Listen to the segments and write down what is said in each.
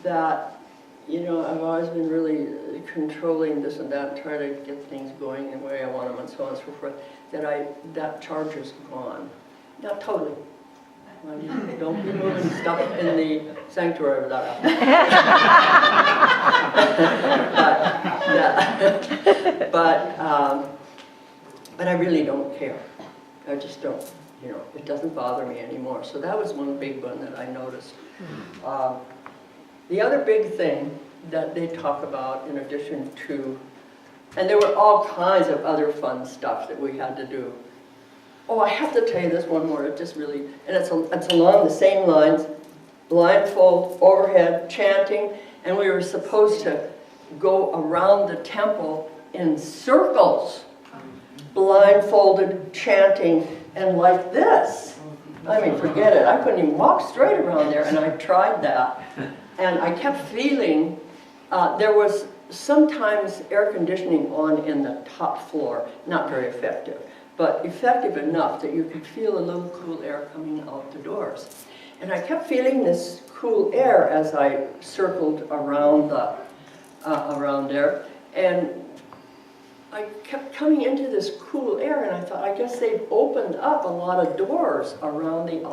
that, you know, I've always been really controlling this and that, trying to get things going the way I want them and so on and so forth, that charge is gone. Not totally. Don't be moving stuff in the sanctuary without but I really don't care. I just don't, you know, it doesn't bother me anymore. So that was one big one that I noticed. The other big thing that they talk about in addition to, and there were all kinds of other fun stuff that we had to do. Oh, I have to tell you this one more, it just really, and it's along the same lines, blindfold, overhead, chanting, and we were supposed to go around the temple in circles, blindfolded, chanting, and like this. I mean, forget it, I couldn't even walk straight around there, and I tried that. And I kept feeling, there was sometimes air conditioning on in the top floor, not very effective, but effective enough that you could feel a little cool air coming out the doors. And I kept feeling this cool air as I circled around around there, and I kept coming into this cool air, and I thought, I guess they've opened up a lot of doors around the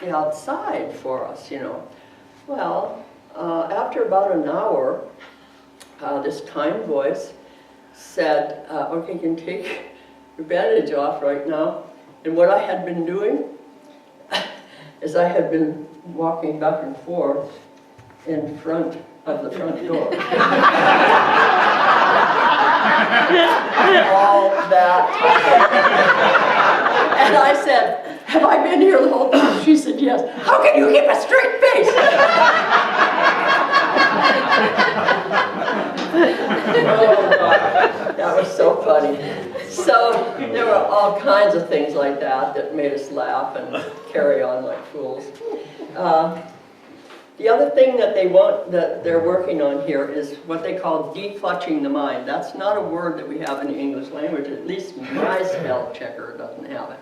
outside for us, you know. Well, after about an hour, this kind voice said, okay, you can take your bandage off right now. And what I had been doing is I had been walking back and forth in front of the front door. All that time. And I said, have I been here the whole time? She said, yes. How can you keep a straight face? Oh, God. That was so funny. So there were all kinds of things like that that made us laugh and carry on like fools. The other thing that they're working on here is what they call declutching the mind. That's not a word that we have in the English language. At least my spell checker doesn't have it.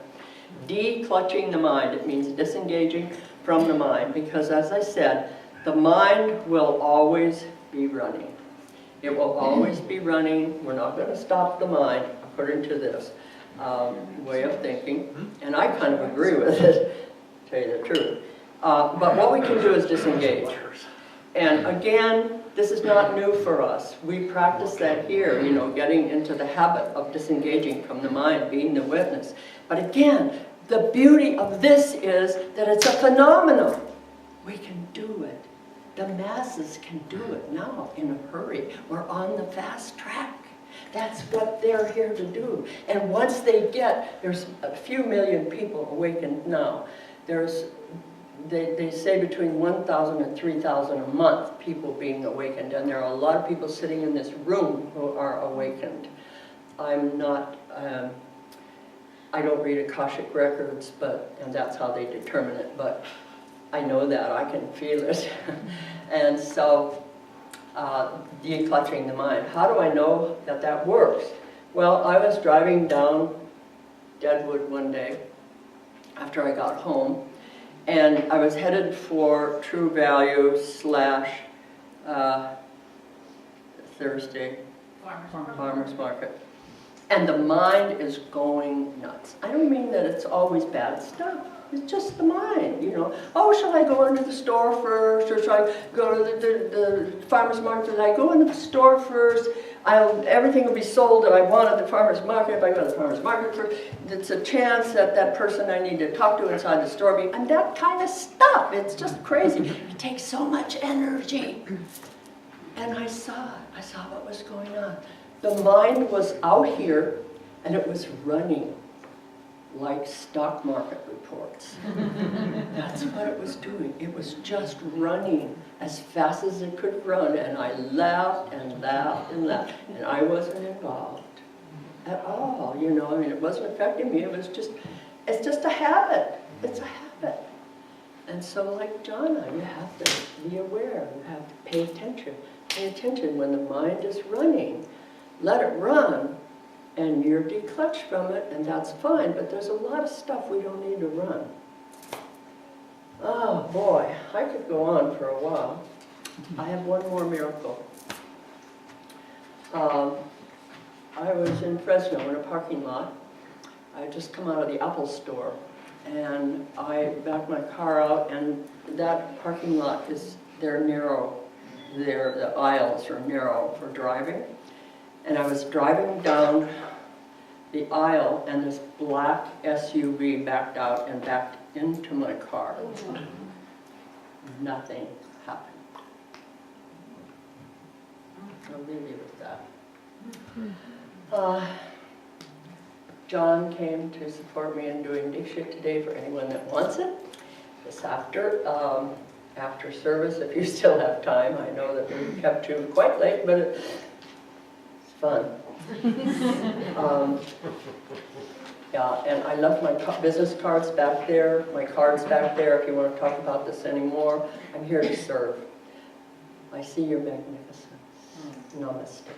Declutching the mind. It means disengaging from the mind, because as I said, the mind will always be running. It will always be running. We're not going to stop the mind, according to this way of thinking. And I kind of agree with it, to tell you the truth. But what we can do is disengage. And again, this is not new for us. We practice that here, you know, getting into the habit of disengaging from the mind, being the witness. But again, the beauty of this is that it's a phenomenon. We can do it. The masses can do it now in a hurry. We're on the fast track. That's what they're here to do. And once they get, there's a few million people awakened now. They say between 1,000 and 3,000 a month people being awakened, and there are a lot of people sitting in this room who are awakened. I'm not, I don't read Akashic records, and that's how they determine it, but I know that, I can feel it. And so, declutching the mind. How do I know that that works? Well, I was driving down Deadwood one day after I got home, and I was headed for True Value / Thursday Farmers Market. And the mind is going nuts. I don't mean that it's always bad stuff. It's just the mind, you know. Oh, shall I go into the store first, or shall I go to the farmer's market? Should I go into the store first? Everything will be sold that I want at the farmer's market. If I go to the farmer's market first, it's a chance that that person I need to talk to inside the store and that kind of stuff. It's just crazy. It takes so much energy. And I saw what was going on. The mind was out here, and it was running like stock market reports. That's what it was doing. It was just running as fast as it could run, and I laughed and laughed and laughed, and I wasn't involved at all, you know. I mean, it wasn't affecting me. It was just, it's just a habit. It's a habit. And so, like Jhana, you have to be aware. You have to pay attention. Pay attention when the mind is running. Let it run, and you're declutched from it, and that's fine, but there's a lot of stuff we don't need to run. Oh boy, I could go on for a while. I have one more miracle. I was in Fresno in a parking lot. I had just come out of the Apple store, and I backed my car out, and that parking lot they're narrow. The aisles are narrow for driving. And I was driving down the aisle, and this black SUV backed out and backed into my car. Nothing happened. I'll leave you with that. John came to support me in doing Dikshit today for anyone that wants it. This after service, if you still have time. I know that we kept you quite late, but it's fun. Yeah, and I left my business cards back there, my cards back there if you want to talk about this anymore. I'm here to serve. I see your magnificence. Namaste.